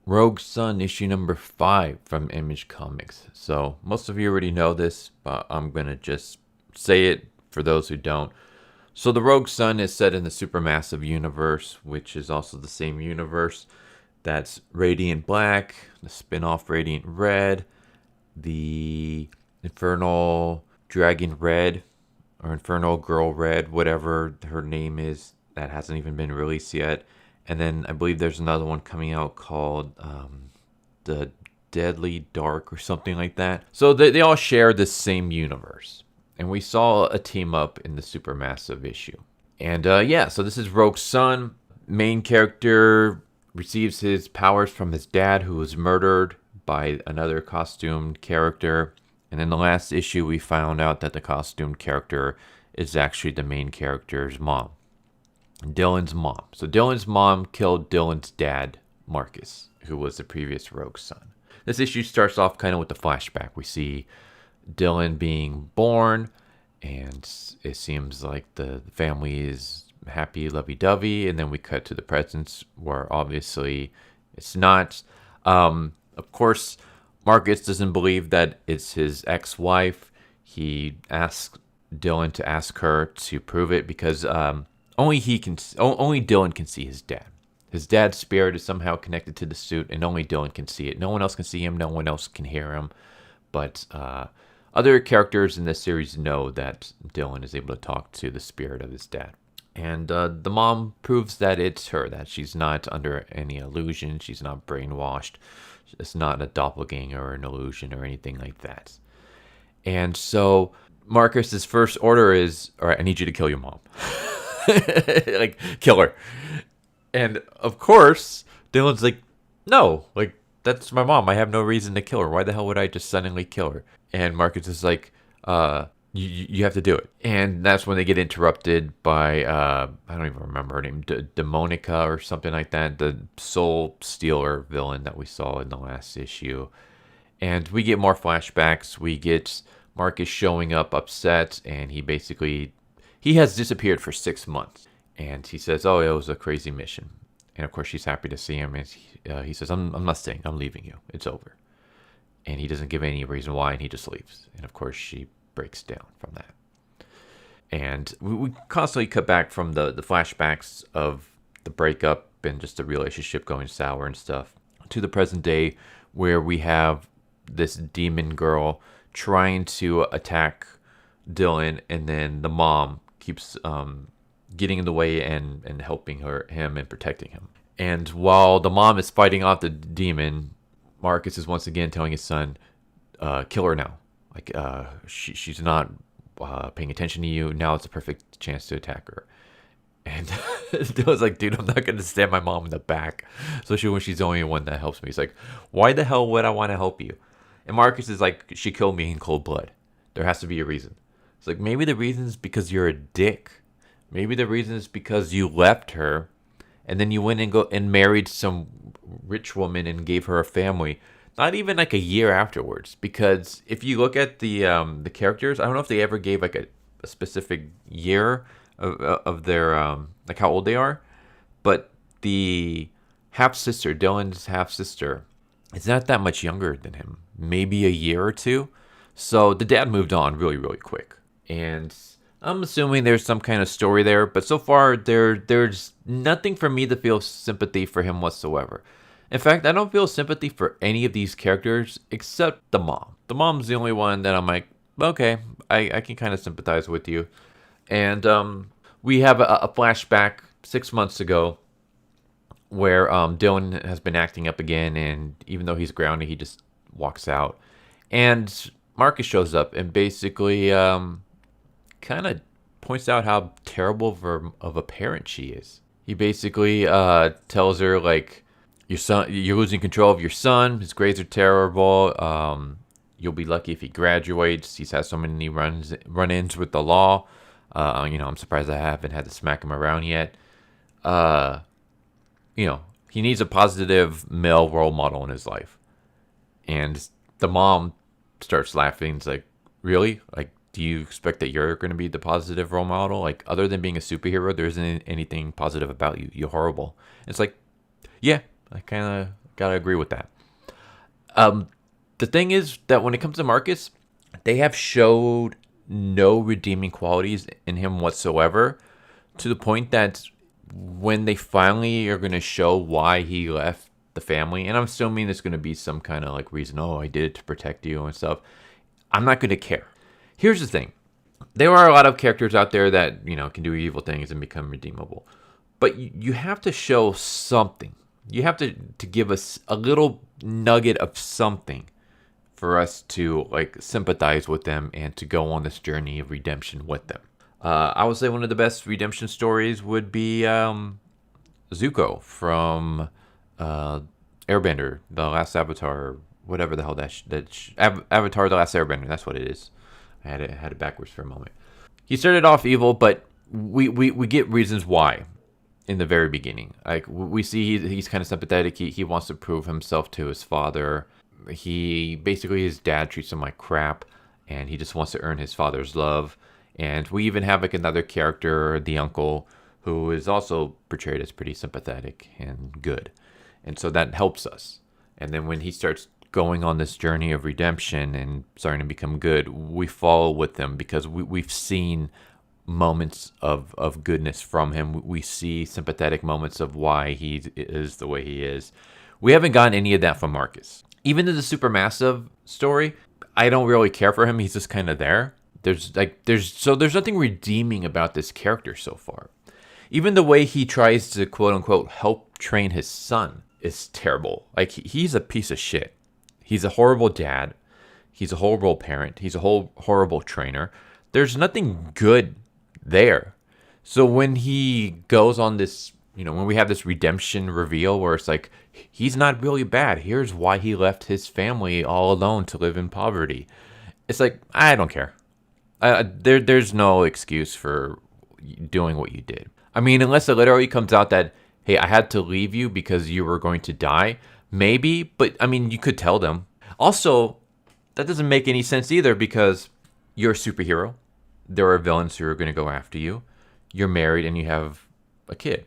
Rogue Sun issue number 5 from Image Comics. So most of you already know this, but I'm gonna just say it for those who don't. So the Rogue Sun is set in the Supermassive universe, which is also the same universe that's Radiant Black, the spin-off Radiant Red, the Infernal Dragon Red, or Infernal Girl Red, whatever her name is, that hasn't even been released yet. And then I believe there's another one coming out called the Deadly Dark or something like that. So they all share the same universe. And we saw a team up in the Supermassive issue. And yeah, so this is Rogue Sun. Main character receives his powers from his dad, who was murdered by another costumed character. And in the last issue, we found out that the costumed character is actually the main character's mom. Dylan's mom. So Dylan's mom killed Dylan's dad, Marcus, who was the previous Rogue Sun. This issue starts off kind of with the flashback. We see Dylan being born, and it seems like the family is happy, lovey-dovey, and then we cut to the present where obviously it's not. Of course, Marcus doesn't believe that it's his ex-wife. He asks Dylan to ask her to prove it because only Dylan can see his dad. His dad's spirit is somehow connected to the suit, and only Dylan can see it. No one else can see him. No one else can hear him. But other characters in this series know that Dylan is able to talk to the spirit of his dad. And the mom proves that it's her, that she's not under any illusion. She's not brainwashed. It's not a doppelganger or an illusion or anything like that. And so Marcus's first order is, all right, I need you to kill your mom. Like, kill her. And of course, Dylan's like, no, like, that's my mom. I have no reason to kill her. Why the hell would I just suddenly kill her? And Marcus is like, you have to do it. And that's when they get interrupted by, I don't even remember her name, Demonica or something like that, the Soul Stealer villain that we saw in the last issue. And we get more flashbacks. We get Marcus showing up upset, and he has disappeared for 6 months. And he says, oh, it was a crazy mission. And of course, she's happy to see him. And he says, I'm not staying. I'm leaving you. It's over. And he doesn't give any reason why, and he just leaves. And of course, she breaks down from that. And we constantly cut back from the flashbacks of the breakup and just the relationship going sour and stuff to the present day, where we have this demon girl trying to attack Dylan, and then the mom keeps getting in the way and helping him and protecting him. And while the mom is fighting off the demon, Marcus is once again telling his son, kill her now. Like, she's not paying attention to you. Now it's a perfect chance to attack her. And Dylan's like, dude, I'm not going to stab my mom in the back, especially when she's the only one that helps me. He's like, why the hell would I want to help you? And Marcus is like, she killed me in cold blood. There has to be a reason. It's like, maybe the reason is because you're a dick. Maybe the reason is because you left her, and then you went and married some rich woman and gave her a family. Not even like a year afterwards. Because if you look at the characters, I don't know if they ever gave like a specific year of their like how old they are, but the half sister, Dylan's half sister, is not that much younger than him. Maybe a year or two. So the dad moved on really, really quick, and I'm assuming there's some kind of story there, but so far there's nothing for me to feel sympathy for him whatsoever. In fact, I don't feel sympathy for any of these characters except the mom. The mom's the only one that I'm like, okay, I can kind of sympathize with you. And we have a flashback 6 months ago where Dylan has been acting up again, and even though he's grounded, he just walks out. And Marcus shows up and basically kind of points out how terrible of a parent she is. He basically tells her, like, you're losing control of your son. His grades are terrible. You'll be lucky if he graduates. He's had so many run-ins with the law. I'm surprised I haven't had to smack him around yet. He needs a positive male role model in his life. And the mom starts laughing. It's like, really? Like, do you expect that you're going to be the positive role model? Like, other than being a superhero, there isn't anything positive about you. You're horrible. It's like, yeah, I kind of Gotta agree with that. Um, the thing is that when it comes to Marcus, they have showed no redeeming qualities in him whatsoever, to the point that when they finally are going to show why he left the family, and I'm assuming there's going to be some kind of like reason, oh, I did it to protect you and stuff, I'm not going to care. Here's the thing. There are a lot of characters out there that, can do evil things and become redeemable. But you have to show something. You have to give us a little nugget of something for us to like sympathize with them and to go on this journey of redemption with them. I would say one of the best redemption stories would be Zuko from Airbender, The Last Avatar, whatever the hell Avatar, The Last Airbender. That's what it is. I had it backwards for a moment. He started off evil, but we get reasons why in the very beginning. Like we see he's kind of sympathetic. He wants to prove himself to his father. His dad treats him like crap, and he just wants to earn his father's love. And we even have like another character, the uncle, who is also portrayed as pretty sympathetic and good. And so that helps us. And then when he starts going on this journey of redemption and starting to become good, we follow with him because we've seen moments of goodness from him. We see sympathetic moments of why he is the way he is. We haven't gotten any of that from Marcus. Even in the Supermassive story, I don't really care for him. He's just kind of there. There's nothing redeeming about this character so far. Even the way he tries to quote unquote help train his son is terrible. Like he's a piece of shit. He's a horrible dad. He's a horrible parent. He's a horrible trainer. There's nothing good there. So when he goes on this, when we have this redemption reveal where it's like, he's not really bad. Here's why he left his family all alone to live in poverty. It's like, I don't care. There's no excuse for doing what you did. I mean, unless it literally comes out that, hey, I had to leave you because you were going to die. Maybe, but I mean, you could tell them. Also, that doesn't make any sense either because you're a superhero. There are villains who are going to go after you. You're married and you have a kid.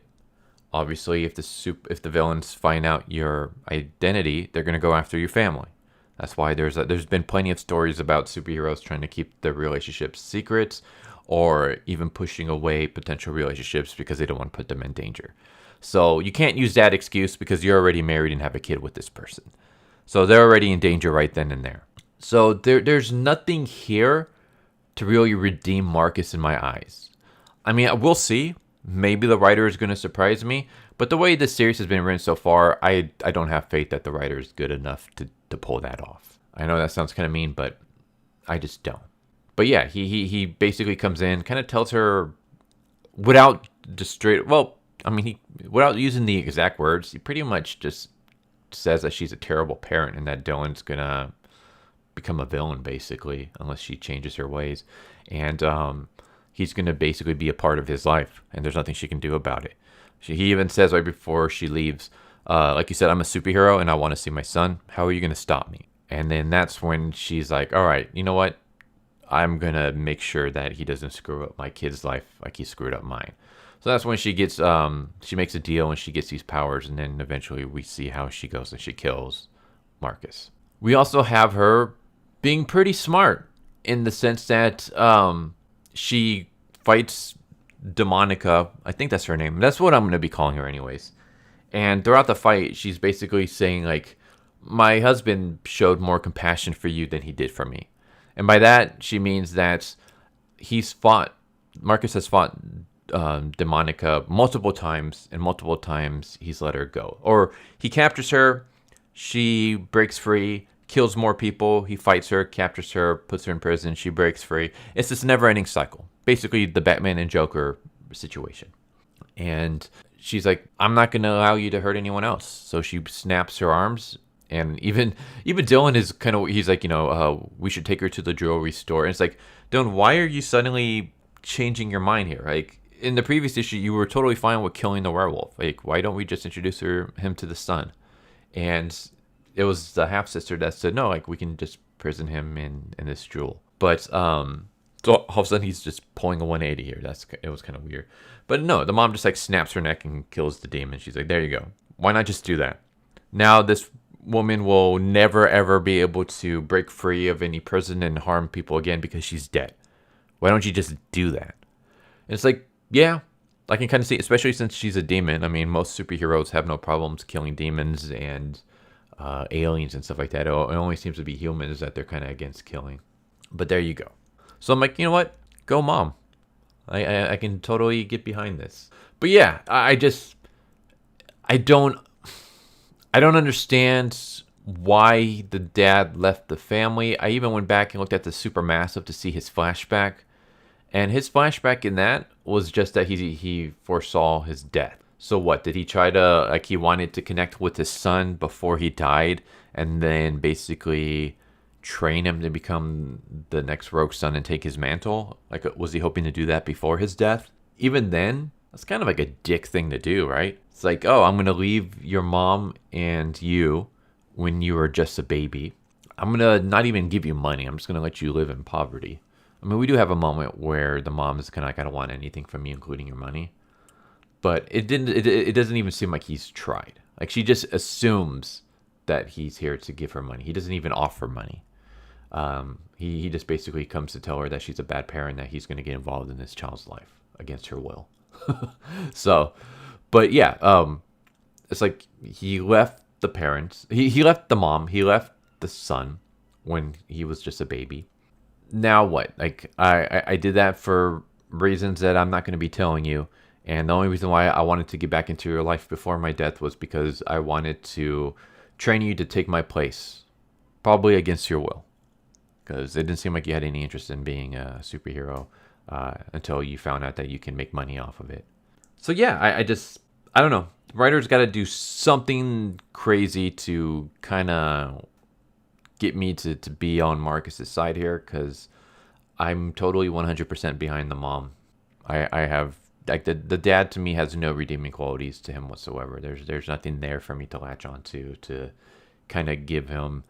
Obviously, if the villains find out your identity, they're going to go after your family. That's why there's been plenty of stories about superheroes trying to keep their relationships secrets or even pushing away potential relationships because they don't want to put them in danger. So you can't use that excuse because you're already married and have a kid with this person. So they're already in danger right then and there. So there's nothing here to really redeem Marcus in my eyes. I mean, we'll see. Maybe the writer is going to surprise me. But the way this series has been written so far, I don't have faith that the writer is good enough to pull that off. I know that sounds kind of mean, but I just don't. But yeah, he basically comes in, kind of tells her without without using the exact words, he pretty much just says that she's a terrible parent and that Dylan's gonna become a villain basically unless she changes her ways, and he's gonna basically be a part of his life, and there's nothing she can do about it. He even says right before she leaves, like you said, I'm a superhero and I want to see my son. How are you gonna stop me? And then that's when she's like, all right, you know what? I'm gonna make sure that he doesn't screw up my kid's life like he screwed up mine. So that's when she gets, she makes a deal and she gets these powers, and then eventually we see how she goes and she kills Marcus. We also have her being pretty smart in the sense that she fights Demonica. I think that's her name. That's what I'm going to be calling her anyways. And throughout the fight, she's basically saying like, my husband showed more compassion for you than he did for me. And by that, she means that Marcus has fought Demonica multiple times, and multiple times he's let her go. Or he captures her, she breaks free, kills more people, he fights her, captures her, puts her in prison, she breaks free. It's this never-ending cycle. Basically, the Batman and Joker situation. And she's like, I'm not going to allow you to hurt anyone else. So she snaps her arms. And even Dylan is kind of, he's like, we should take her to the jewelry store. And it's like, Dylan, why are you suddenly changing your mind here? Like, in the previous issue, you were totally fine with killing the werewolf. Like, why don't we just introduce him to the son? And it was the half-sister that said, no, like, we can just prison him in this jewel. But, so all of a sudden, he's just pulling a 180 here. It was kind of weird. But no, the mom just, like, snaps her neck and kills the demon. She's like, there you go. Why not just do that? Now this woman will never ever be able to break free of any prison and harm people again because she's dead. Why don't you just do that? And it's like, yeah, I can kind of see, especially since she's a demon. I mean, most superheroes have no problems killing demons and aliens and stuff like that. It only seems to be humans that they're kind of against killing. But there you go. So I'm like, you know what? Go, mom. I can totally get behind this. But yeah, I don't understand why the dad left the family. I even went back and looked at the Supermassive to see his flashback. And his flashback in that was just that he foresaw his death. So what, did he try to, like, he wanted to connect with his son before he died and then basically train him to become the next Rogue Son and take his mantle? Like, was he hoping to do that before his death? Even then, that's kind of like a dick thing to do, right? It's like, oh, I'm going to leave your mom and you when you were just a baby. I'm going to not even give you money. I'm just going to let you live in poverty. I mean, we do have a moment where the mom is kind of like, I don't want anything from you, including your money. But it didn't. It doesn't even seem like he's tried. Like, she just assumes that he's here to give her money. He doesn't even offer money. He just basically comes to tell her that she's a bad parent, that he's going to get involved in this child's life against her will. So, but yeah, it's like he left the parents. He left the mom. He left the son when he was just a baby. Now what? Like, I did that for reasons that I'm not going to be telling you. And the only reason why I wanted to get back into your life before my death was because I wanted to train you to take my place, probably against your will, because it didn't seem like you had any interest in being a superhero until you found out that you can make money off of it. So yeah, I don't know. Writers got to do something crazy to kind of get me to be on Marcus's side here, because I'm totally 100% behind the mom. I have, like, the dad to me has no redeeming qualities to him whatsoever. There's nothing there for me to latch onto to kind of give him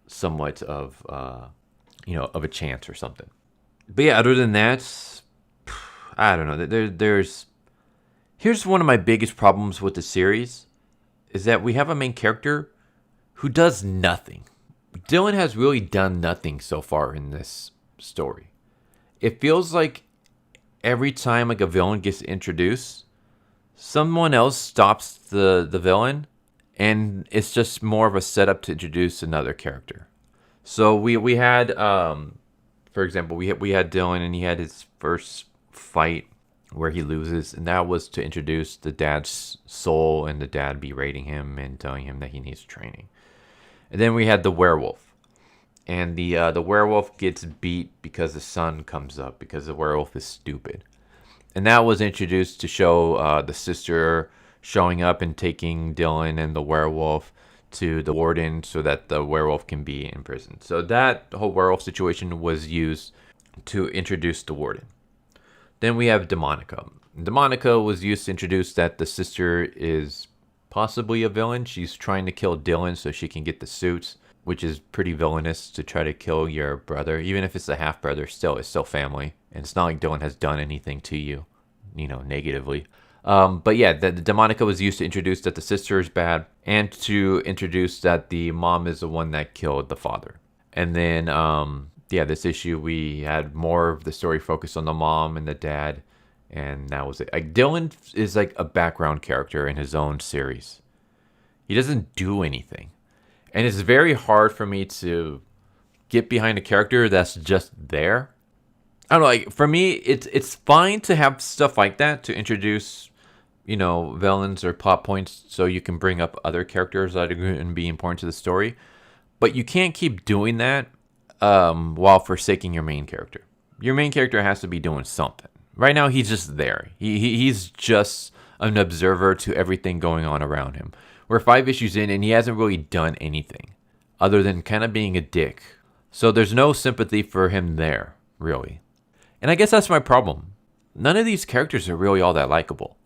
somewhat of of a chance or something. But yeah, other than that, I don't know. Here's one of my biggest problems with the series is that we have a main character who does nothing. Dylan has really done nothing so far in this story. It feels like every time like a villain gets introduced, someone else stops the villain, and it's just more of a setup to introduce another character. So we had, for example, we had Dylan, and he had his first fight where he loses, and that was to introduce the dad's soul and the dad berating him and telling him that he needs training. And then we had the werewolf, and the werewolf gets beat because the sun comes up because the werewolf is stupid, and that was introduced to show the sister showing up and taking Dylan and the werewolf to the warden so that the werewolf can be in prison. So that whole werewolf situation was used to introduce the warden. Then we have Demonica. Demonica was used to introduce that the sister is possibly a villain. She's trying to kill Dylan so she can get the suits, which is pretty villainous to try to kill your brother. Even if it's a half brother, it's still family. And it's not like Dylan has done anything to you, negatively. But yeah, the Demonica was used to introduce that the sister is bad and to introduce that the mom is the one that killed the father. And then, this issue, we had more of the story focused on the mom and the dad, and that was it. Like, Dylan is like a background character in his own series. He doesn't do anything. And it's very hard for me to get behind a character that's just there. I don't know, like, for me, it's fine to have stuff like that to introduce, villains or plot points so you can bring up other characters that are going to be important to the story. But you can't keep doing that while forsaking your main character. Your main character has to be doing something. Right now, he's just there. He's just an observer to everything going on around him. We're 5 issues in, and he hasn't really done anything other than kind of being a dick. So there's no sympathy for him there, really. And I guess that's my problem. None of these characters are really all that likable.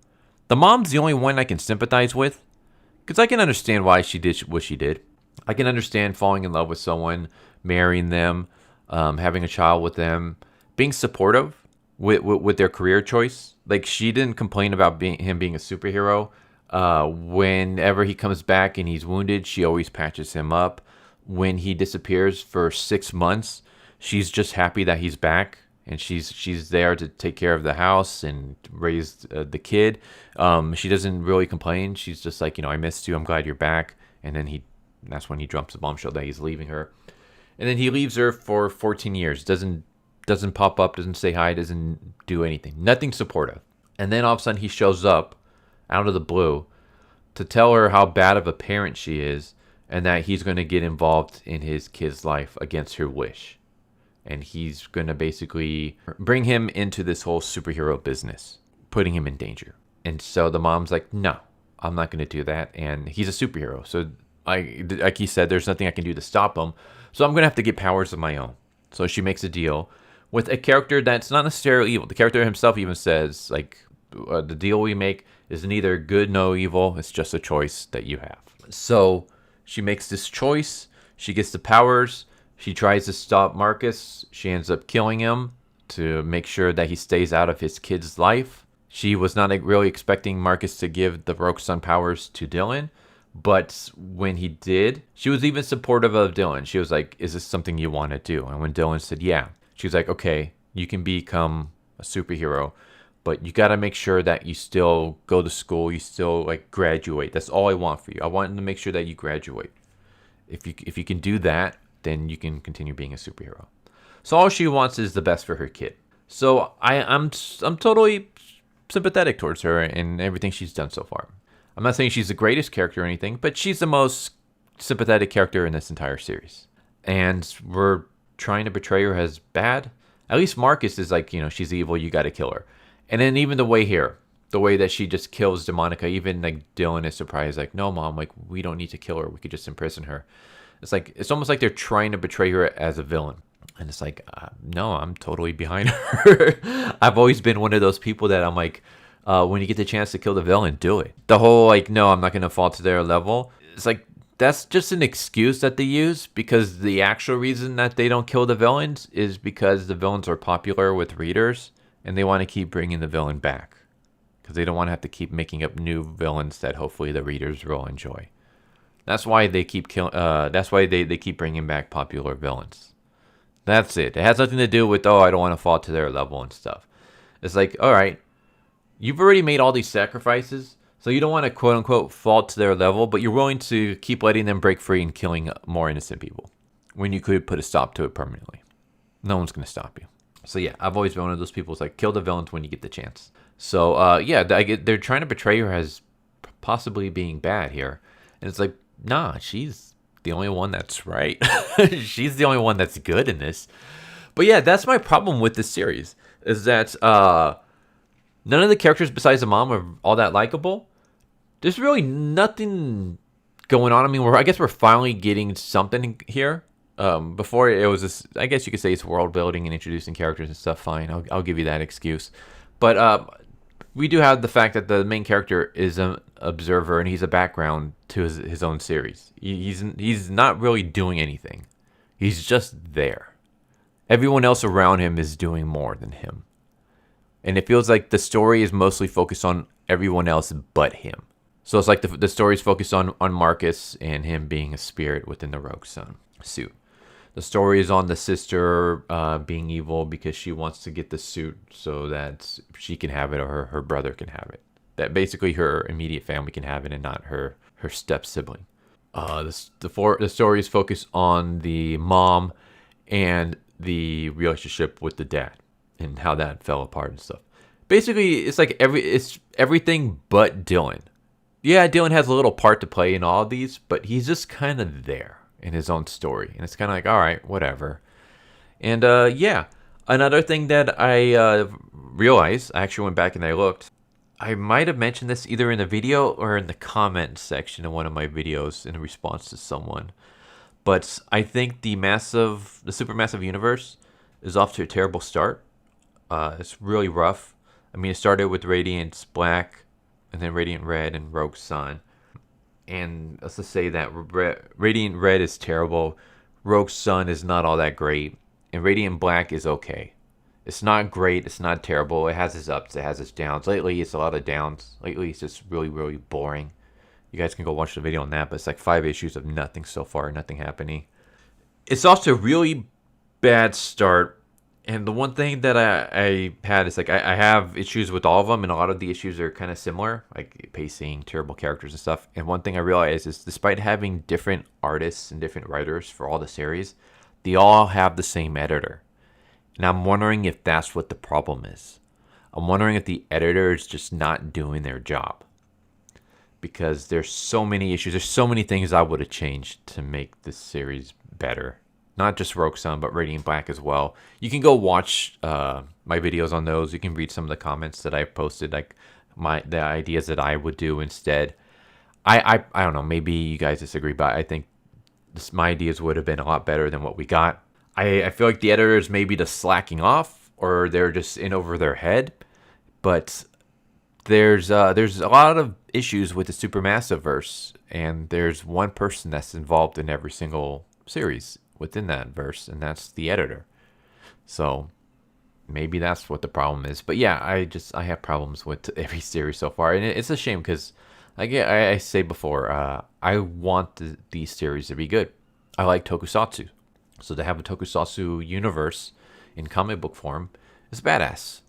The mom's the only one I can sympathize with, because I can understand why she did what she did. I can understand falling in love with someone, marrying them, having a child with them, being supportive with their career choice. Like, she didn't complain about him being a superhero Whenever he comes back and he's wounded, she always patches him up. When he disappears for 6 months, she's just happy that he's back, and she's there to take care of the house and raise the kid. She doesn't really complain. She's just like, I missed you. I'm glad you're back. And then that's when he drops the bombshell that he's leaving her. And then he leaves her for 14 years. Doesn't pop up. Doesn't say hi. Doesn't do anything. Nothing supportive. And then all of a sudden he shows up out of the blue to tell her how bad of a parent she is, and that he's going to get involved in his kid's life against her wish. And he's going to basically bring him into this whole superhero business, putting him in danger. And so the mom's like, no, I'm not going to do that. And he's a superhero. So like he said, there's nothing I can do to stop him. So I'm going to have to get powers of my own. So she makes a deal with a character that's not necessarily evil. The character himself even says, like, the deal we make is neither good nor evil. It's just a choice that you have. So she makes this choice. She gets the powers. She tries to stop Marcus. She ends up killing him to make sure that he stays out of his kid's life. She was not really expecting Marcus to give the Rogue Sun powers to Dylan. But when he did, she was even supportive of Dylan. She was like, is this something you want to do? And when Dylan said, yeah, she was like, okay, you can become a superhero, but you got to make sure that you still go to school. You still like graduate. That's all I want for you. I want to make sure that you graduate. If you can do that, then you can continue being a superhero. So all she wants is the best for her kid. So I'm totally sympathetic towards her and everything she's done so far. I'm not saying she's the greatest character or anything, but she's the most sympathetic character in this entire series. And we're trying to portray her as bad. At least Marcus is like, she's evil, you got to kill her. And then even the way that she just kills Demonica, even like Dylan is surprised, like, no, Mom, like, we don't need to kill her. We could just imprison her. It's almost like they're trying to portray her as a villain. And it's like, no, I'm totally behind her. I've always been one of those people that I'm like, when you get the chance to kill the villain, do it. The whole, like, no, I'm not going to fall to their level. It's like, that's just an excuse that they use, because the actual reason that they don't kill the villains is because the villains are popular with readers and they want to keep bringing the villain back because they don't want to have to keep making up new villains that hopefully the readers will enjoy. That's why they keep that's why they keep bringing back popular villains. That's it. It has nothing to do with, I don't want to fall to their level and stuff. It's like, all right, you've already made all these sacrifices, so you don't want to quote unquote fall to their level, but you're willing to keep letting them break free and killing more innocent people when you could put a stop to it permanently. No one's going to stop you. So yeah, I've always been one of those people who's like, kill the villains when you get the chance. So yeah, they're trying to portray her as possibly being bad here. And it's like, nah, she's the only one that's right. She's the only one that's good in this. But yeah, that's my problem with this series, is that none of the characters besides the mom are all that likable. There's really nothing going on. I mean, I guess we're finally getting something here. Before it was this, I guess you could say it's world building and introducing characters and stuff. Fine, I'll give you that excuse. But we do have the fact that the main character is an observer and he's a background to his own series. He's not really doing anything. He's just there. Everyone else around him is doing more than him. And it feels like the story is mostly focused on everyone else but him. So it's like the story's focused on Marcus and him being a spirit within the Rogue Sun suit. The story is on the sister being evil because she wants to get the suit so that she can have it or her brother can have it. That basically her immediate family can have it and not her step sibling. The story is focused on the mom and the relationship with the dad and how that fell apart and stuff. Basically, it's like it's everything but Dylan. Yeah, Dylan has a little part to play in all of these, but he's just kind of there in his own story. And it's kind of like, all right, whatever. And yeah, another thing that I realized, I actually went back and I looked. I might have mentioned this either in the video or in the comment section of one of my videos in response to someone. But I think the supermassive universe is off to a terrible start. It's really rough. I mean, it started with Radiant Black, and then Radiant Red and Rogue Sun. And let's just say that Radiant Red is terrible, Rogue Sun is not all that great, and Radiant Black is okay. It's not great. It's not terrible. It has its ups. It has its downs. Lately, it's a lot of downs. Lately, it's just really, really boring. You guys can go watch the video on that, but it's like 5 issues of nothing so far, nothing happening. It's also a really bad start. And the one thing that I had is like I have issues with all of them, and a lot of the issues are kind of similar, like pacing, terrible characters and stuff. And one thing I realized is despite having different artists and different writers for all the series, they all have the same editor. And I'm wondering if that's what the problem is. I'm wondering if the editor is just not doing their job. Because there's so many issues. There's so many things I would have changed to make this series better. Not just Rogue Sun, but Radiant Black as well. You can go watch my videos on those. You can read some of the comments that I posted, like the ideas that I would do instead. I don't know. Maybe you guys disagree, but I think my ideas would have been a lot better than what we got. I feel like the editors maybe just slacking off, or they're just in over their head. But there's a lot of issues with the Supermassive verse, and there's one person that's involved in every single series within that verse, and that's the editor. So maybe that's what the problem is. But yeah, I have problems with every series so far, and it's a shame because I say before, I want these series to be good. I like tokusatsu, so to have a tokusatsu universe in comic book form is badass.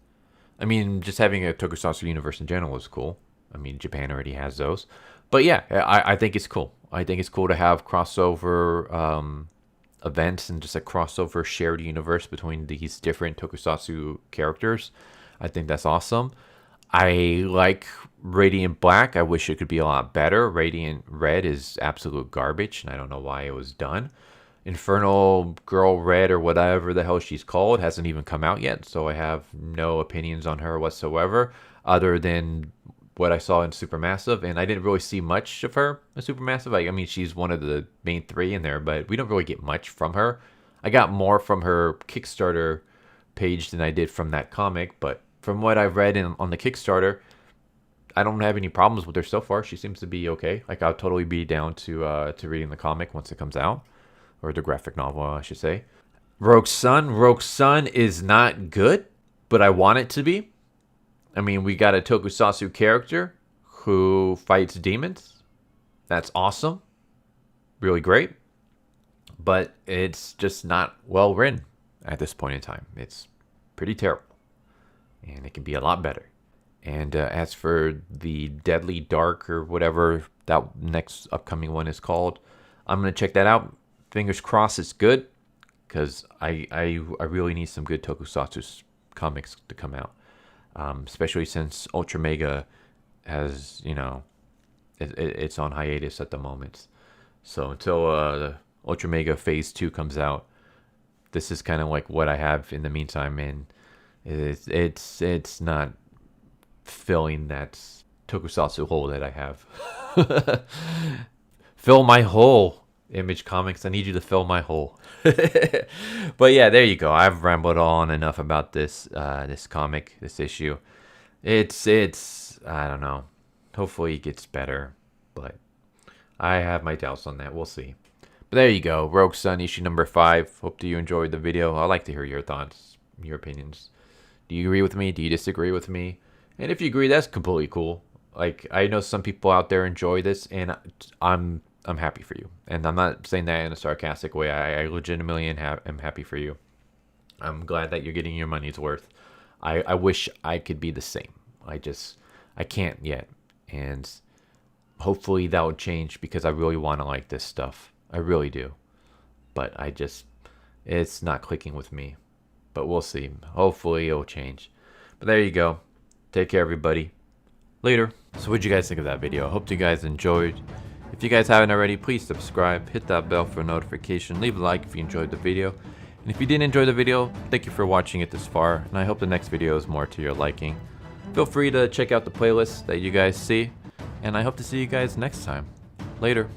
I mean, just having a tokusatsu universe in general is cool. I mean, Japan already has those, but yeah, I think it's cool. I think it's cool to have crossover events and just a crossover shared universe between these different tokusatsu characters. I think that's awesome. I like Radiant Black. I wish it could be a lot better. Radiant Red is absolute garbage, and I don't know why it was done. Infernal Girl Red, or whatever the hell she's called, hasn't even come out yet, so I have no opinions on her whatsoever, other than what I saw in Supermassive, and I didn't really see much of her in Supermassive. I mean, she's one of the main 3 in there, but we don't really get much from her. I got more from her Kickstarter page than I did from that comic, but from what I've read on the Kickstarter, I don't have any problems with her so far. She seems to be okay. Like, I'll totally be down to reading the comic once it comes out, or the graphic novel, I should say. Rogue Sun is not good, but I want it to be. I mean, we got a tokusatsu character who fights demons. That's awesome. Really great. But it's just not well written at this point in time. It's pretty terrible. And it can be a lot better. And as for the Deadly Dark, or whatever that next upcoming one is called, I'm going to check that out. Fingers crossed it's good. Because I really need some good tokusatsu comics to come out. Especially since Ultra Mega has, it's on hiatus at the moment. So until Ultra Mega Phase 2 comes out, this is kind of like what I have in the meantime, and it's not filling that tokusatsu hole that I have. Fill my hole, Image Comics. I need you to fill my hole. But yeah, there you go. I've rambled on enough about this comic, this issue. It's I don't know. Hopefully it gets better, but I have my doubts on that. We'll see. But there you go. Rogue Sun issue number 5. Hope that you enjoyed the video. I'd like to hear your thoughts, your opinions. Do you agree with me? Do you disagree with me? And if you agree, that's completely cool. Like, I know some people out there enjoy this, and I'm happy for you. And I'm not saying that in a sarcastic way. I legitimately am happy for you. I'm glad that you're getting your money's worth. I wish I could be the same. I can't yet. And hopefully that will change, because I really want to like this stuff. I really do. But it's not clicking with me. But we'll see. Hopefully it'll change. But there you go. Take care, everybody. Later. So what'd you guys think of that video? I hope you guys enjoyed. If you guys haven't already, please subscribe, hit that bell for a notification, leave a like if you enjoyed the video. And if you didn't enjoy the video, thank you for watching it this far, and I hope the next video is more to your liking. Feel free to check out the playlist that you guys see, and I hope to see you guys next time. Later.